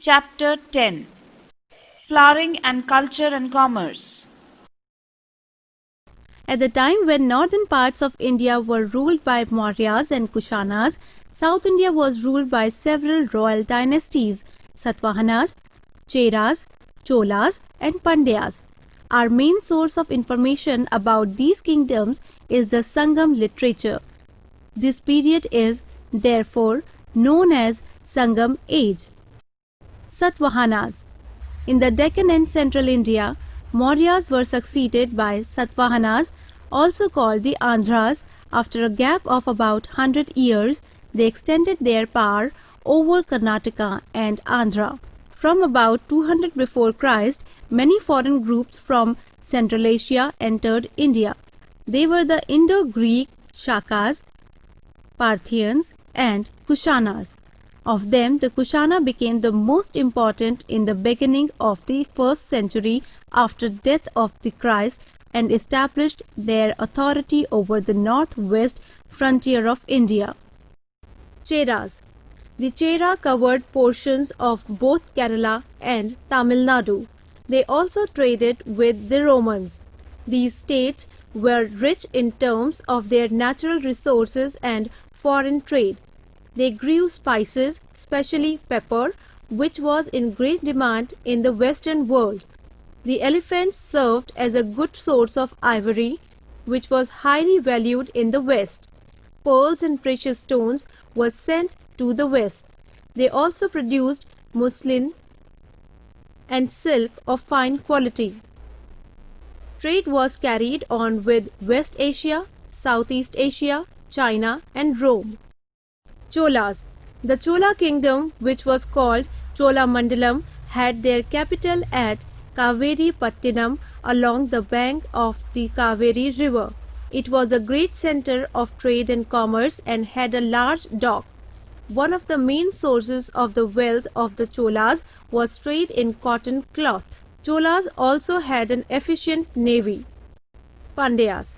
Chapter 10. Flowering and Culture and Commerce. At the time when northern parts of India were ruled by Mauryas and Kushanas, South India was ruled by several royal dynasties: Satavahanas, Cheras, Cholas, and Pandyas. Our main source of information about these kingdoms is the Sangam literature. This period is, therefore, known as Sangam Age. Satavahanas. In the Deccan and central India, Mauryas were succeeded by Satavahanas, also called the Andhras. After a gap of about 100 years, they extended their power over Karnataka and Andhra. From about 200 before Christ, many foreign groups from Central Asia entered India. They were the Indo-Greek Shakas, Parthians, and Kushanas. Of them, the Kushana became the most important in the beginning of the 1st century after death of the Christ and established their authority over the northwest frontier of India. Cheras. The Chera covered portions of both Kerala and Tamil Nadu. They also traded with the Romans. These states were rich in terms of their natural resources and foreign trade. They grew spices, especially pepper, which was in great demand in the Western world. The elephants served as a good source of ivory, which was highly valued in the West. Pearls and precious stones were sent to the West. They also produced muslin and silk of fine quality. Trade was carried on with West Asia, Southeast Asia, China, and Rome. Cholas. The Chola kingdom, which was called Cholamandalam, had their capital at Kaveri Pattinam along the bank of the Kaveri river. It was a great center of trade and commerce and had a large dock. One of the main sources of the wealth of the Cholas was trade in cotton cloth. Cholas also had an efficient navy. Pandyas.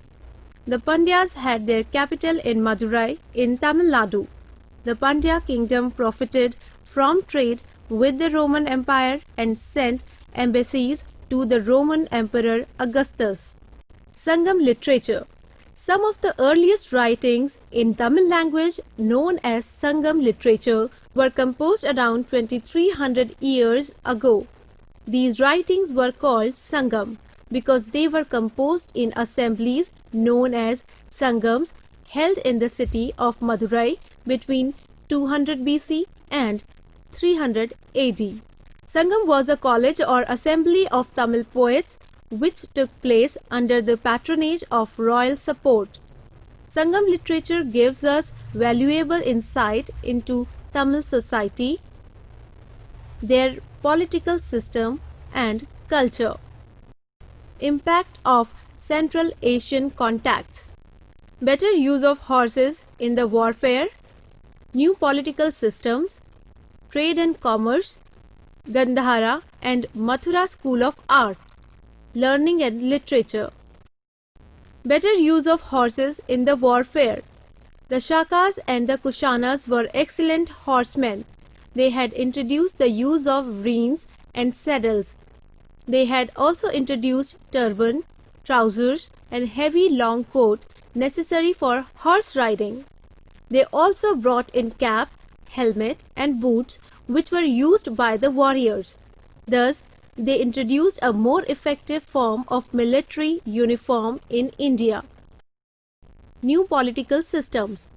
The Pandyas had their capital in Madurai in Tamil Nadu. The Pandya kingdom profited from trade with the Roman Empire and sent embassies to the Roman Emperor Augustus. Sangam literature. Some of the earliest writings in Tamil language, known as Sangam literature, were composed around 2300 years ago. These writings were called Sangam because they were composed in assemblies known as Sangams held in the city of Madurai between 200 BC and 300 AD. Sangam was a college or assembly of Tamil poets which took place under the patronage of royal support. Sangam literature gives us valuable insight into Tamil society, their political system and culture. Impact of Central Asian contacts. Better use of horses in the warfare, new political systems, trade and commerce, Gandhara and Mathura school of art, learning and literature. Better use of horses in the warfare. The Shakas and the Kushanas were excellent horsemen. They had introduced the use of reins and saddles. They had also introduced turban, trousers, and heavy long coat necessary for horse riding. They also brought in cap, helmet, and boots which were used by the warriors. Thus, they introduced a more effective form of military uniform in India. New political systems.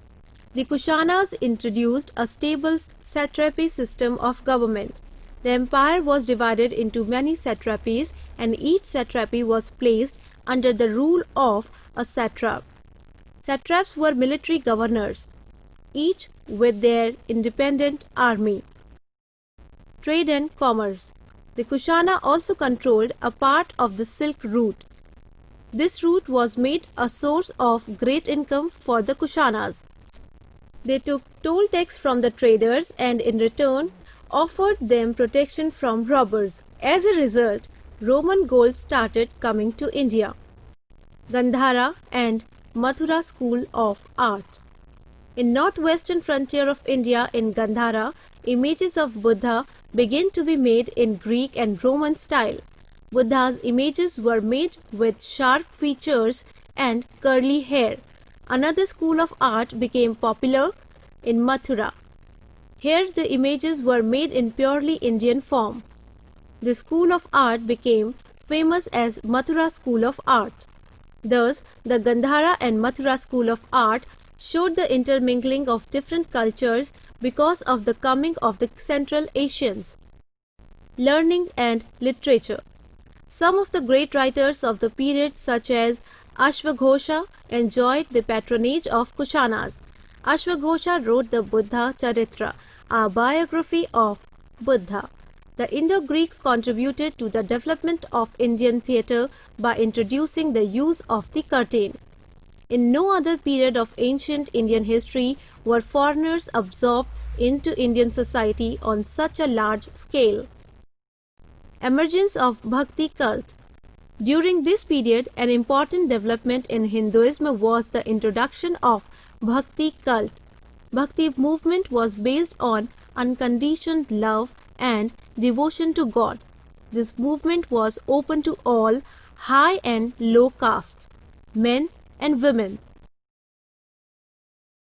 The Kushanas introduced a stable satrapy system of government. The empire was divided into many satrapies and each satrapy was placed under the rule of a satrap. Satraps were military governors, each with their independent army. Trade and commerce. The Kushana also controlled a part of the Silk Route. This route was made a source of great income for the Kushanas. They took toll tax from the traders and in return offered them protection from robbers. As a result, Roman gold started coming to India. Gandhara and Mathura school of art. In northwestern frontier of India in Gandhara, images of Buddha began to be made in Greek and Roman style. Buddha's images were made with sharp features and curly hair. Another school of art became popular in Mathura. Here the images were made in purely Indian form. This school of art became famous as Mathura School of Art. Thus, the Gandhara and Mathura School of Art showed the intermingling of different cultures because of the coming of the Central Asians. Learning and literature. Some of the great writers of the period such as Ashvaghosha enjoyed the patronage of Kushanas. Ashvaghosha wrote the Buddha Charitra, a biography of Buddha. The Indo-Greeks contributed to the development of Indian theatre by introducing the use of the curtain. In no other period of ancient Indian history were foreigners absorbed into Indian society on such a large scale. Emergence of Bhakti cult. During this period, an important development in Hinduism was the introduction of Bhakti cult. Bhakti movement was based on unconditioned love and devotion to God. This movement was open to all, high and low caste, men and women.